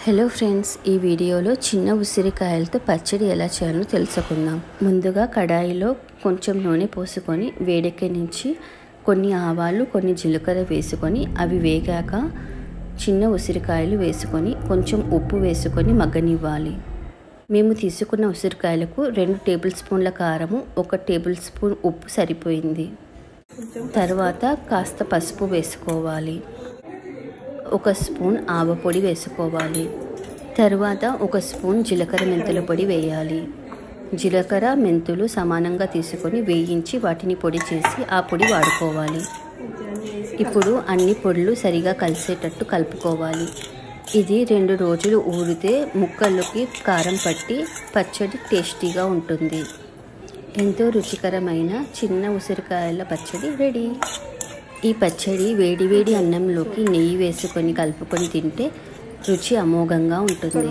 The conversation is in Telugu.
హలో ఫ్రెండ్స్, ఈ వీడియోలో చిన్న ఉసిరికాయలతో పచ్చడి ఎలా చేయాలో తెలుసుకుందాం. ముందుగా కడాయిలో కొంచెం నూనె పోసుకొని వేడెక్కనించి కొన్ని ఆవాలు కొన్ని జీలకర్ర వేసుకొని అవి వేగాక చిన్న ఉసిరికాయలు వేసుకొని కొంచెం ఉప్పు వేసుకొని మగ్గనివ్వాలి. మేము తీసుకున్న ఉసిరికాయలకు 2 టేబుల్ స్పూన్ల కారము 1 టేబుల్ స్పూన్ ఉప్పు సరిపోయింది. తర్వాత కాస్త పసుపు వేసుకోవాలి. 1 స్పూన్ ఆవపొడి వేసుకోవాలి. తరువాత 1 స్పూన్ జీలకర్ర మెంతుల పొడి వేయాలి. జీలకర్ర మెంతులు సమానంగా తీసుకొని వేయించి వాటిని పొడి చేసి ఆ పొడి వాడుకోవాలి. ఇప్పుడు అన్ని పొడులు సరిగా కలిసేటట్టు కలుపుకోవాలి. ఇది 2 రోజులు ఊరితే ముక్కలకి కారం పట్టి పచ్చడి టేస్టీగా ఉంటుంది. ఎంతో రుచికరమైన చిన్న ఉసిరికాయల పచ్చడి రెడీ. ఈ పచ్చడి వేడివేడి అన్నంలోకి నెయ్యి వేసుకొని కలుపుకొని తింటే రుచి అమోఘంగా ఉంటుంది.